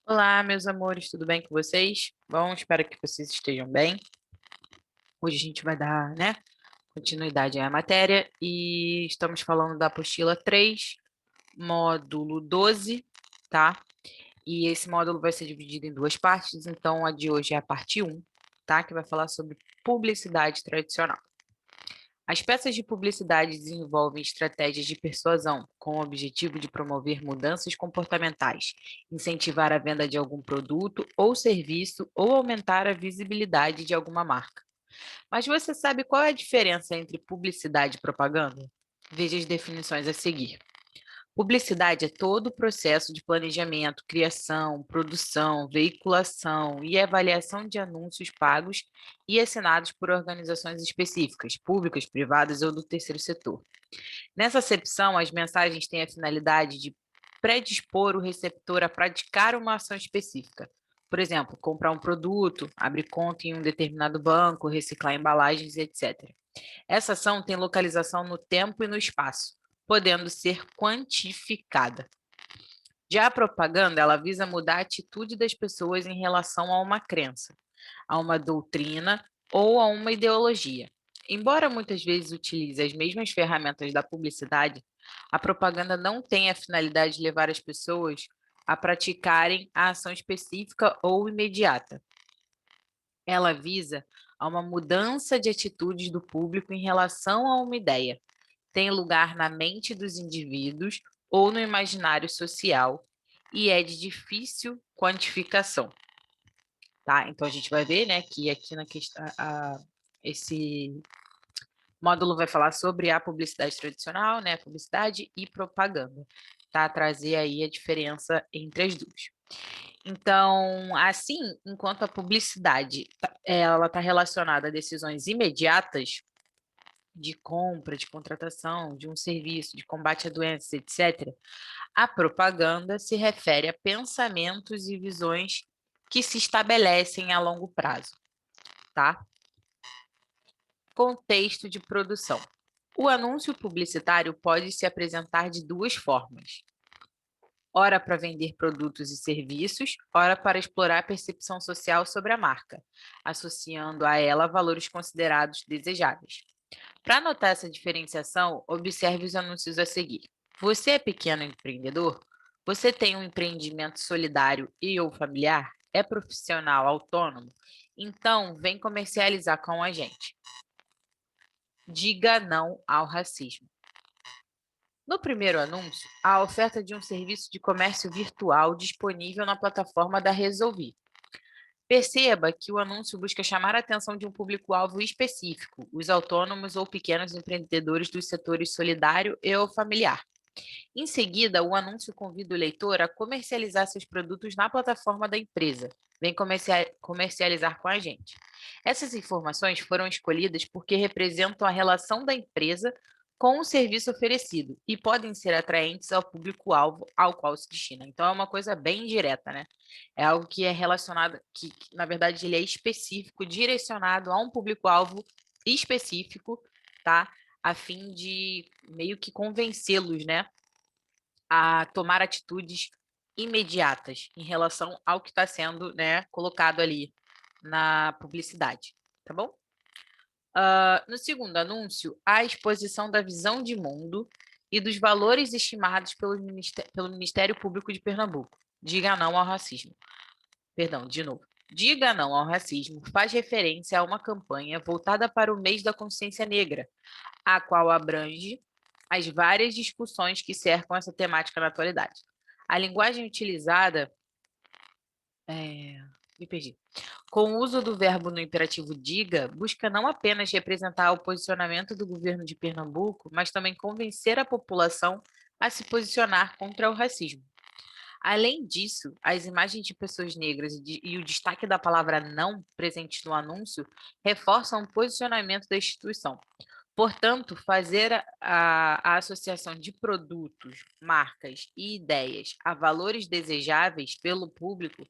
Olá, meus amores, tudo bem com vocês? Bom, espero que vocês estejam bem. Hoje a gente vai dar, né, continuidade à matéria e estamos falando da apostila 3, módulo 12, tá? E esse módulo vai ser dividido em duas partes, então a de hoje é a parte um, tá? Que vai falar sobre publicidade tradicional. As peças de publicidade desenvolvem estratégias de persuasão com o objetivo de promover mudanças comportamentais, incentivar a venda de algum produto ou serviço ou aumentar a visibilidade de alguma marca. Mas você sabe qual é a diferença entre publicidade e propaganda? Veja as definições a seguir. Publicidade é todo o processo de planejamento, criação, produção, veiculação e avaliação de anúncios pagos e assinados por organizações específicas, públicas, privadas ou do terceiro setor. Nessa acepção, as mensagens têm a finalidade de predispor o receptor a praticar uma ação específica. Por exemplo, comprar um produto, abrir conta em um determinado banco, reciclar embalagens, etc. Essa ação tem localização no tempo e no espaço, podendo ser quantificada. Já a propaganda, ela visa mudar a atitude das pessoas em relação a uma crença, a uma doutrina ou a uma ideologia. Embora muitas vezes utilize as mesmas ferramentas da publicidade, a propaganda não tem a finalidade de levar as pessoas a praticarem a ação específica ou imediata. Ela visa a uma mudança de atitudes do público em relação a uma ideia. Tem lugar na mente dos indivíduos ou no imaginário social e é de difícil quantificação, tá? Então a gente vai ver, né, que aqui na questão esse módulo vai falar sobre a publicidade tradicional, né, publicidade e propaganda, tá? Trazer aí a diferença entre as duas. Então, assim, enquanto a publicidade ela está relacionada a decisões imediatas de compra, de contratação, de um serviço, de combate a doenças, etc., a propaganda se refere a pensamentos e visões que se estabelecem a longo prazo, tá? Contexto de produção. O anúncio publicitário pode se apresentar de duas formas: ora para vender produtos e serviços, ora para explorar a percepção social sobre a marca, associando a ela valores considerados desejáveis. Para notar essa diferenciação, observe os anúncios a seguir. Você é pequeno empreendedor? Você tem um empreendimento solidário e ou familiar? É profissional autônomo? Então, vem comercializar com a gente. Diga não ao racismo. No primeiro anúncio, há a oferta de um serviço de comércio virtual disponível na plataforma da Resolvi. Perceba que o anúncio busca chamar a atenção de um público-alvo específico, os autônomos ou pequenos empreendedores dos setores solidário e ou familiar. Em seguida, o anúncio convida o leitor a comercializar seus produtos na plataforma da empresa. Vem comercializar com a gente. Essas informações foram escolhidas porque representam a relação da empresa com o serviço oferecido e podem ser atraentes ao público-alvo ao qual se destina. Então, é uma coisa bem direta, né? É algo que é relacionado, na verdade, ele é específico, direcionado a um público-alvo específico, tá? A fim de meio que convencê-los, né, a tomar atitudes imediatas em relação ao que está sendo, né, colocado ali na publicidade, tá bom? No segundo anúncio, há a exposição da visão de mundo e dos valores estimados pelo Ministério Público de Pernambuco. Diga não ao racismo. Perdão, de novo. Diga não ao racismo faz referência a uma campanha voltada para o mês da consciência negra, a qual abrange as várias discussões que cercam essa temática na atualidade. A linguagem utilizada. Me perdi. Com o uso do verbo no imperativo diga, busca não apenas representar o posicionamento do governo de Pernambuco, mas também convencer a população a se posicionar contra o racismo. Além disso, as imagens de pessoas negras e o destaque da palavra não presente no anúncio reforçam o posicionamento da instituição. Portanto, fazer a associação de produtos, marcas e ideias a valores desejáveis pelo público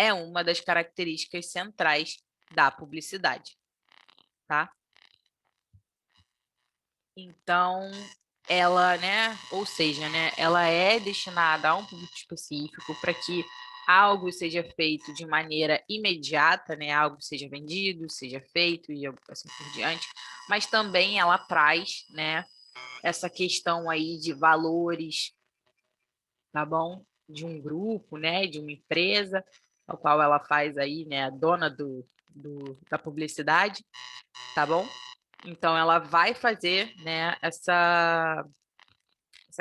é uma das características centrais da publicidade, tá? Então, ela, né, ou seja, né, ela é destinada a um público específico para que algo seja feito de maneira imediata, né? Algo seja vendido, seja feito e assim por diante, mas também ela traz, né, essa questão aí de valores, tá bom? De um grupo, né, de uma empresa, a qual ela faz aí, né, a dona da publicidade, tá bom? Então, ela vai fazer, né, essa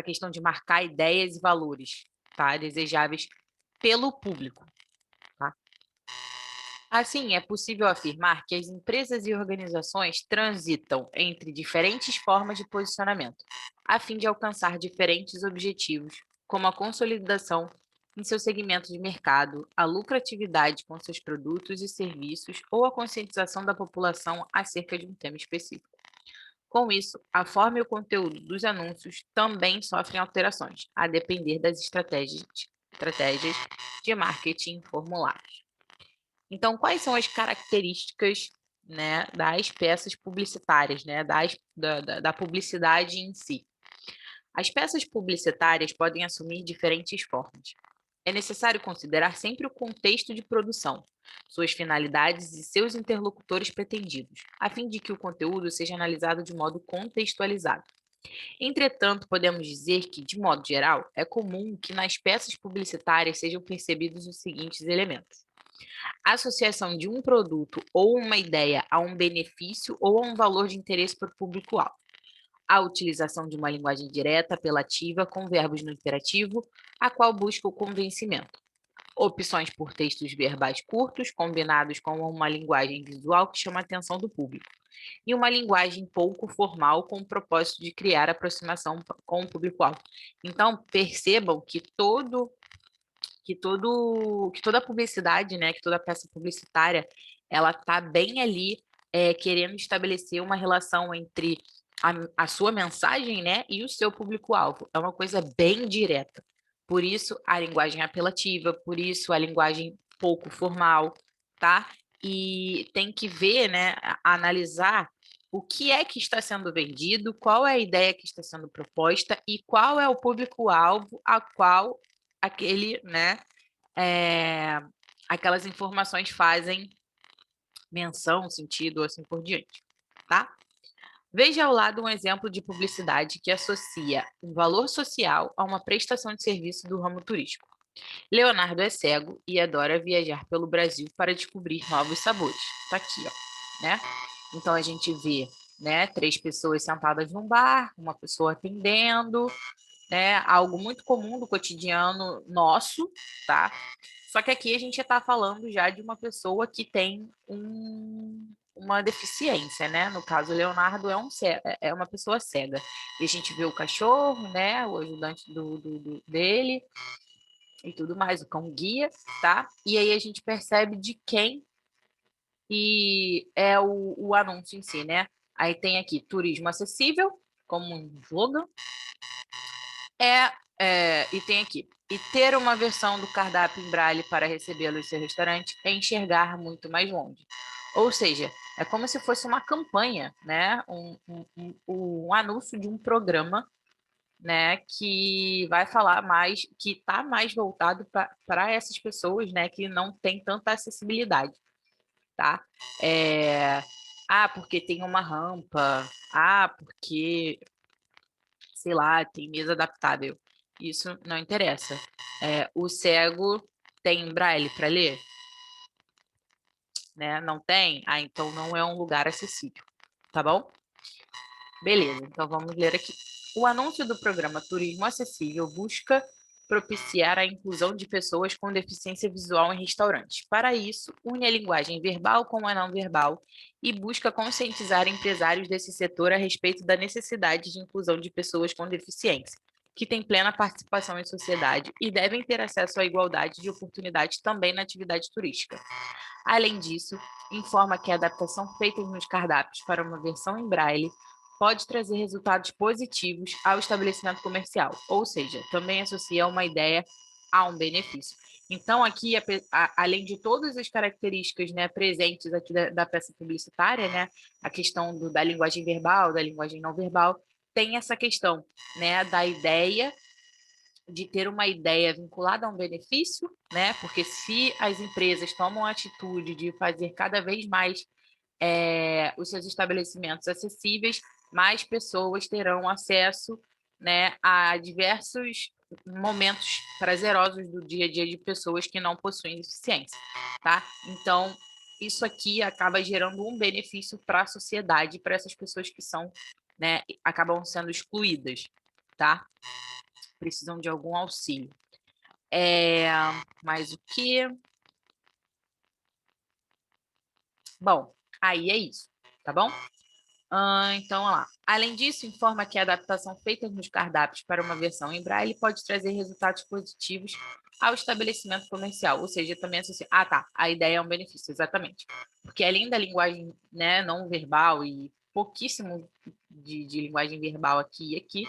questão de marcar ideias e valores, tá? Desejáveis pelo público, tá? Assim, é possível afirmar que as empresas e organizações transitam entre diferentes formas de posicionamento, a fim de alcançar diferentes objetivos, como a consolidação em seu segmento de mercado, a lucratividade com seus produtos e serviços ou a conscientização da população acerca de um tema específico. Com isso, a forma e o conteúdo dos anúncios também sofrem alterações, a depender das estratégias de marketing formuladas. Então, quais são as características, né, das peças publicitárias, né, da publicidade em si? As peças publicitárias podem assumir diferentes formas. É necessário considerar sempre o contexto de produção, suas finalidades e seus interlocutores pretendidos, a fim de que o conteúdo seja analisado de modo contextualizado. Entretanto, podemos dizer que, de modo geral, é comum que nas peças publicitárias sejam percebidos os seguintes elementos: a associação de um produto ou uma ideia a um benefício ou a um valor de interesse para o público-alvo, a utilização de uma linguagem direta, apelativa, com verbos no imperativo, a qual busca o convencimento. Opções por textos verbais curtos, combinados com uma linguagem visual que chama a atenção do público. E uma linguagem pouco formal com o propósito de criar aproximação com o público-alvo. Então, percebam que toda publicidade, né, que toda peça publicitária, ela tá bem ali querendo estabelecer uma relação entre a sua mensagem, né, e o seu público-alvo. É uma coisa bem direta. Por isso a linguagem apelativa, por isso a linguagem pouco formal, tá? E tem que ver, né, analisar o que é que está sendo vendido, qual é a ideia que está sendo proposta e qual é o público-alvo a qual aquele, né, aquelas informações fazem menção, sentido, assim por diante, tá? Veja ao lado um exemplo de publicidade que associa um valor social a uma prestação de serviço do ramo turístico. Leonardo é cego e adora viajar pelo Brasil para descobrir novos sabores. Tá aqui, ó, né? Então a gente vê, né, 3 pessoas sentadas num bar, uma pessoa atendendo, né? Algo muito comum do cotidiano nosso, tá? Só que aqui a gente está falando já de uma pessoa que tem uma deficiência, né? No caso, o Leonardo é uma pessoa cega. E a gente vê o cachorro, né? O ajudante dele e tudo mais, o cão guia, tá? E aí a gente percebe de quem e é o anúncio em si, né? Aí tem aqui turismo acessível, como um slogan, e tem aqui. E ter uma versão do cardápio em braille para recebê-lo em seu restaurante é enxergar muito mais longe. Ou seja, é como se fosse uma campanha, né? Um anúncio de um programa, né? Que vai falar mais, que está mais voltado para essas pessoas, né? Que não tem tanta acessibilidade, tá? Porque tem uma rampa. Porque sei lá, tem mesa adaptável. Isso não interessa. O cego tem braille para ler? Né? Não tem? Então não é um lugar acessível, tá bom? Beleza, então vamos ler aqui. O anúncio do programa Turismo Acessível busca propiciar a inclusão de pessoas com deficiência visual em restaurantes. Para isso, une a linguagem verbal com a não verbal e busca conscientizar empresários desse setor a respeito da necessidade de inclusão de pessoas com deficiência, que têm plena participação em sociedade e devem ter acesso à igualdade de oportunidades também na atividade turística. Além disso, informa que a adaptação feita nos cardápios para uma versão em braille pode trazer resultados positivos ao estabelecimento comercial, ou seja, também associa uma ideia a um benefício. Então, aqui, além de todas as características, né, presentes aqui da peça publicitária, né, a questão da linguagem verbal, da linguagem não verbal, tem essa questão, né, da ideia de ter uma ideia vinculada a um benefício, né? Porque se as empresas tomam a atitude de fazer cada vez mais os seus estabelecimentos acessíveis, mais pessoas terão acesso, né, a diversos momentos prazerosos do dia a dia de pessoas que não possuem deficiência, tá? Então, isso aqui acaba gerando um benefício para a sociedade, para essas pessoas que são, né, acabam sendo excluídas, tá? Precisam de algum auxílio. Mais o que? Bom, aí é isso, tá bom? Então, olha lá. Além disso, informa que a adaptação feita nos cardápios para uma versão em braille pode trazer resultados positivos ao estabelecimento comercial, ou seja, também associa... Ah, tá, a ideia é um benefício, exatamente. Porque além da linguagem, né, não verbal e pouquíssimo de linguagem verbal aqui e aqui,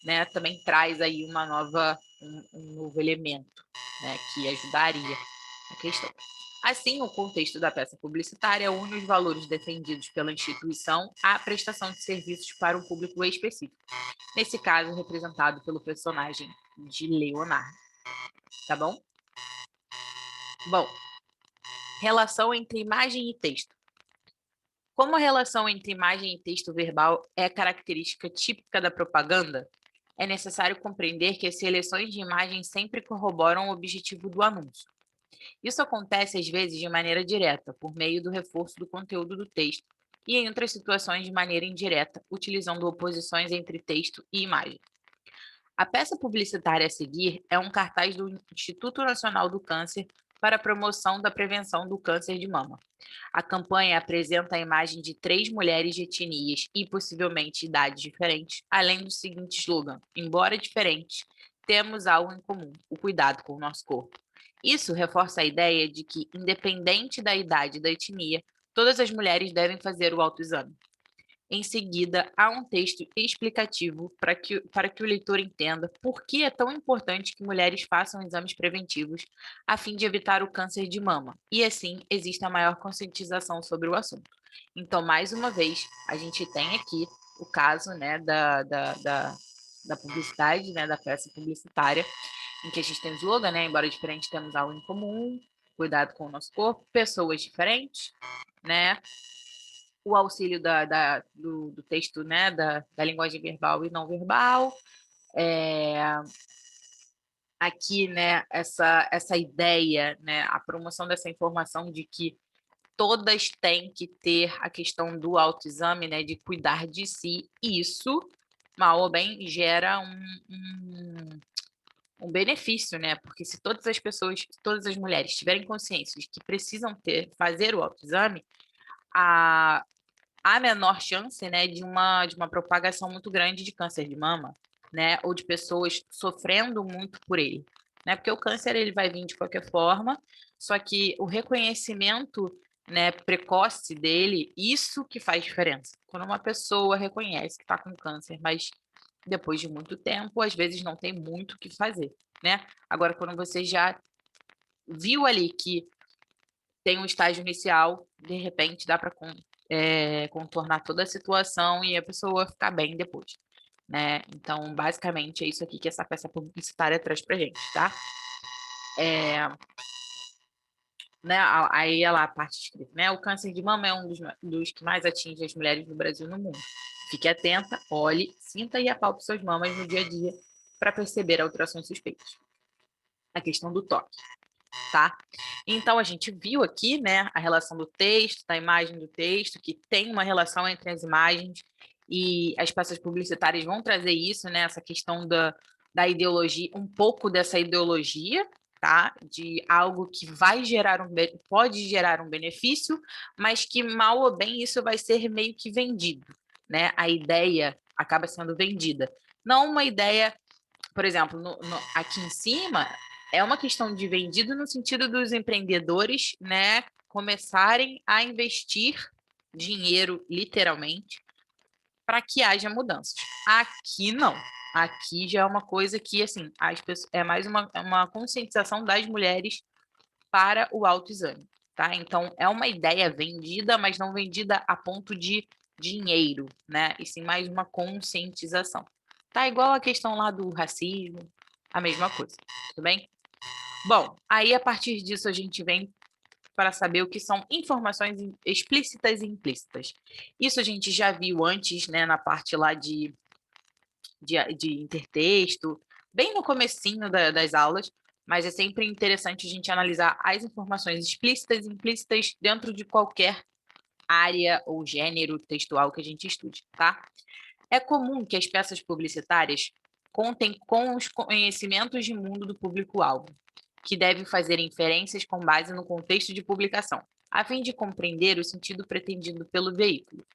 né, também traz aí um novo elemento, né, que ajudaria a questão. Assim, o contexto da peça publicitária une os valores defendidos pela instituição à prestação de serviços para um público específico, nesse caso representado pelo personagem de Leonardo, tá bom? Bom, relação entre imagem e texto. Como a relação entre imagem e texto verbal é característica típica da propaganda, é necessário compreender que as seleções de imagem sempre corroboram o objetivo do anúncio. Isso acontece, às vezes, de maneira direta, por meio do reforço do conteúdo do texto, e em outras situações de maneira indireta, utilizando oposições entre texto e imagem. A peça publicitária a seguir é um cartaz do Instituto Nacional do Câncer para a promoção da prevenção do câncer de mama. A campanha apresenta a imagem de 3 mulheres de etnias e possivelmente idades diferentes, além do seguinte slogan: embora diferentes, temos algo em comum, o cuidado com o nosso corpo. Isso reforça a ideia de que, independente da idade e da etnia, todas as mulheres devem fazer o autoexame. Em seguida, há um texto explicativo para que o leitor entenda por que é tão importante que mulheres façam exames preventivos a fim de evitar o câncer de mama, e assim exista maior conscientização sobre o assunto. Então, mais uma vez, a gente tem aqui o caso, né, da publicidade, né, da peça publicitária, em que a gente tem o slogan, né, embora diferente, temos algo em comum, cuidado com o nosso corpo, pessoas diferentes, né, o auxílio do texto, né, da linguagem verbal e não verbal. Aqui, né, essa ideia, né, a promoção dessa informação de que todas têm que ter a questão do autoexame, né, de cuidar de si. Isso, mal ou bem, gera um benefício, né? Porque se todas as pessoas, todas as mulheres tiverem consciência de que precisam fazer o autoexame, a há menor chance, né, de uma propagação muito grande de câncer de mama, né, ou de pessoas sofrendo muito por ele, né, porque o câncer ele vai vir de qualquer forma, só que o reconhecimento, né, precoce dele, isso que faz diferença. Quando uma pessoa reconhece que está com câncer, mas depois de muito tempo, às vezes não tem muito o que fazer, né? Agora, quando você já viu ali que tem um estágio inicial, de repente dá para contornar toda a situação e a pessoa ficar bem depois, né? Então, basicamente, é isso aqui que essa peça publicitária traz para gente, tá? Né, aí ela, a parte escrita, né? O câncer de mama é um dos que mais atinge as mulheres no Brasil e no mundo. Fique atenta, olhe, sinta e apalpe suas mamas no dia a dia para perceber alterações suspeitas. A questão do toque. Tá? Então, a gente viu aqui, né, a relação do texto, da imagem do texto, que tem uma relação entre as imagens e as peças publicitárias vão trazer isso, né, essa questão da ideologia, um pouco dessa ideologia, tá? De algo que vai gerar pode gerar um benefício, mas que mal ou bem isso vai ser meio que vendido, né? A ideia acaba sendo vendida. Não uma ideia, por exemplo, aqui em cima, é uma questão de vendido no sentido dos empreendedores, né, começarem a investir dinheiro, literalmente, para que haja mudanças. Aqui não. Aqui já é uma coisa que, assim, as pessoas, é mais uma conscientização das mulheres para o autoexame, tá? Então, é uma ideia vendida, mas não vendida a ponto de dinheiro, né? E sim mais uma conscientização. Tá igual a questão lá do racismo, a mesma coisa, tudo bem? Bom, aí a partir disso a gente vem para saber o que são informações explícitas e implícitas. Isso a gente já viu antes, né, na parte lá de intertexto, bem no comecinho das aulas, mas é sempre interessante a gente analisar as informações explícitas e implícitas dentro de qualquer área ou gênero textual que a gente estude, tá? É comum que as peças publicitárias contem com os conhecimentos de mundo do público-alvo, que deve fazer inferências com base no contexto de publicação, a fim de compreender o sentido pretendido pelo veículo.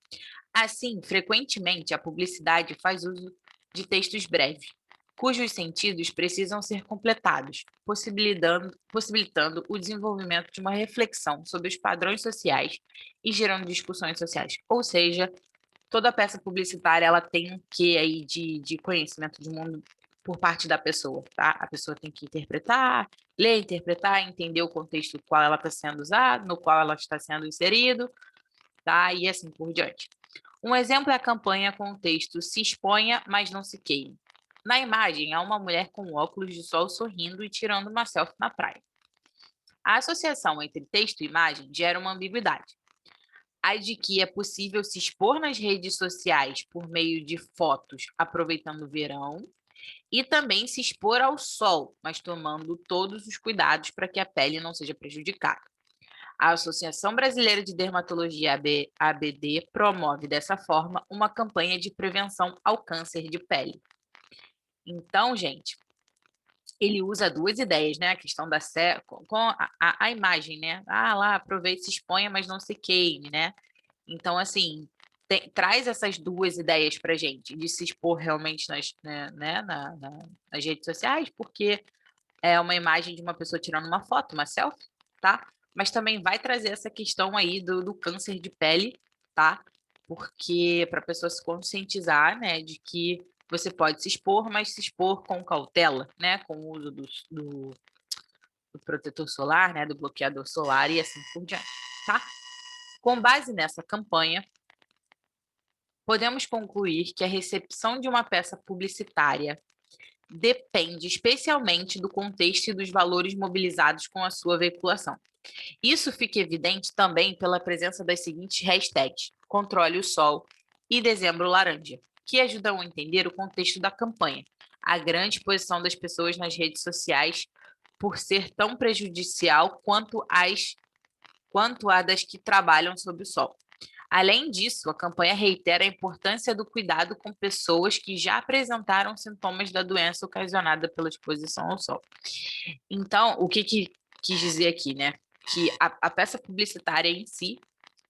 Assim, frequentemente, a publicidade faz uso de textos breves, cujos sentidos precisam ser completados, possibilitando o desenvolvimento de uma reflexão sobre os padrões sociais e gerando discussões sociais. Ou seja, toda peça publicitária ela tem um quê aí de conhecimento de mundo por parte da pessoa, tá? A pessoa tem que interpretar, ler, interpretar, entender o contexto no qual ela está sendo usada, no qual ela está sendo inserido, tá? E assim por diante. Um exemplo é a campanha com o texto "Se exponha, mas não se queime". Na imagem, há uma mulher com óculos de sol sorrindo e tirando uma selfie na praia. A associação entre texto e imagem gera uma ambiguidade. A de que é possível se expor nas redes sociais por meio de fotos aproveitando o verão e também se expor ao sol, mas tomando todos os cuidados para que a pele não seja prejudicada. A Associação Brasileira de Dermatologia ABD promove dessa forma uma campanha de prevenção ao câncer de pele. Então, gente, ele usa duas ideias, né? A questão da com a imagem, né? Ah, lá, aproveite, se exponha, mas não se queime, né? Então, assim, traz essas duas ideias para gente, de se expor realmente nas redes sociais, porque é uma imagem de uma pessoa tirando uma foto, uma selfie, tá? Mas também vai trazer essa questão aí do câncer de pele, tá? Porque para a pessoa se conscientizar, né, de que você pode se expor, mas se expor com cautela, né? Com o uso do protetor solar, né? Do bloqueador solar e assim por diante, tá? Com base nessa campanha, podemos concluir que a recepção de uma peça publicitária depende especialmente do contexto e dos valores mobilizados com a sua veiculação. Isso fica evidente também pela presença das seguintes hashtags: Controle o Sol e Dezembro Laranja, que ajudam a entender o contexto da campanha, a grande exposição das pessoas nas redes sociais por ser tão prejudicial quanto a das que trabalham sob o sol. Além disso, a campanha reitera a importância do cuidado com pessoas que já apresentaram sintomas da doença ocasionada pela exposição ao sol. Então, o que quis dizer aqui, né? Que a peça publicitária em si,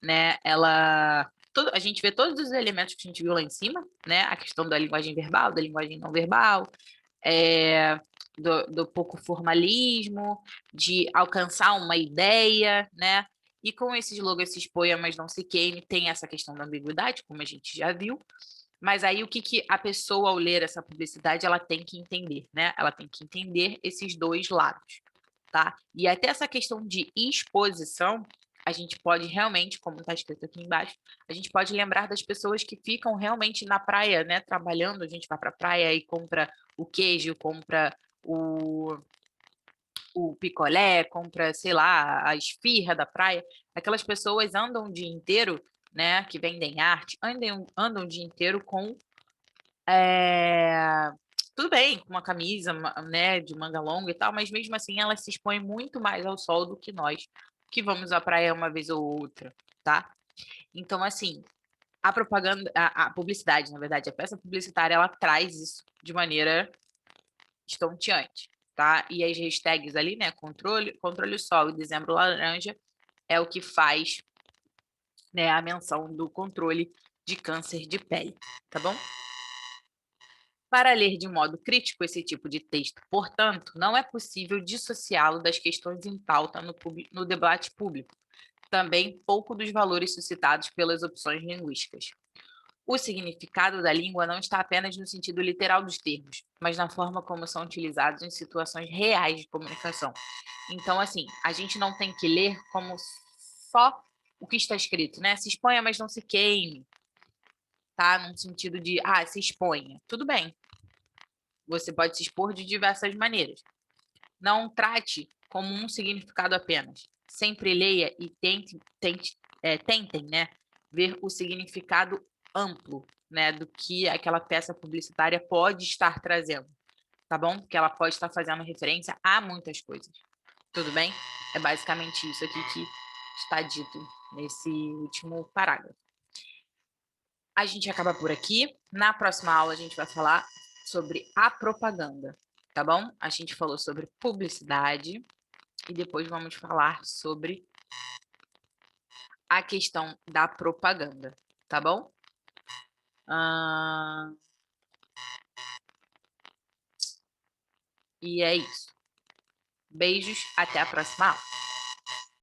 né, a gente vê todos os elementos que a gente viu lá em cima, né? A questão da linguagem verbal, da linguagem não verbal, é, do pouco formalismo, de alcançar uma ideia, né? E com esse slogan "se exponha, mas não se queime", tem essa questão da ambiguidade, como a gente já viu. Mas aí o que a pessoa, ao ler essa publicidade, ela tem que entender, né? Ela tem que entender esses dois lados, tá? E até essa questão de exposição, a gente pode realmente, como está escrito aqui embaixo, a gente pode lembrar das pessoas que ficam realmente na praia, né? Trabalhando, a gente vai para a praia e compra o queijo, compra o picolé, compra, sei lá, a esfirra da praia. Aquelas pessoas andam o dia inteiro, né? Que vendem arte, andam o dia inteiro com tudo bem, com uma camisa, né, de manga longa e tal, mas mesmo assim elas se expõem muito mais ao sol do que nós, que vamos à praia uma vez ou outra, tá? Então, assim, a propaganda, a publicidade, na verdade, a peça publicitária, ela traz isso de maneira estonteante, tá? E as hashtags ali, né, controle sol e dezembro laranja, é o que faz, né, a menção do controle de câncer de pele, tá bom? Para ler de modo crítico esse tipo de texto, portanto, não é possível dissociá-lo das questões em pauta no debate público, também pouco dos valores suscitados pelas opções linguísticas. O significado da língua não está apenas no sentido literal dos termos, mas na forma como são utilizados em situações reais de comunicação. Então, assim, a gente não tem que ler como só o que está escrito, né? Se exponha, mas não se queime, tá? Num sentido de, se exponha. Tudo bem, você pode se expor de diversas maneiras. Não trate como um significado apenas. Sempre leia e tentem, né, ver o significado amplo, né, do que aquela peça publicitária pode estar trazendo, tá bom? Porque ela pode estar fazendo referência a muitas coisas. Tudo bem? É basicamente isso aqui que está dito nesse último parágrafo. A gente acaba por aqui. Na próxima aula, a gente vai falar sobre a propaganda, tá bom? A gente falou sobre publicidade e depois vamos falar sobre a questão da propaganda, tá bom? E é isso. Beijos, até a próxima aula.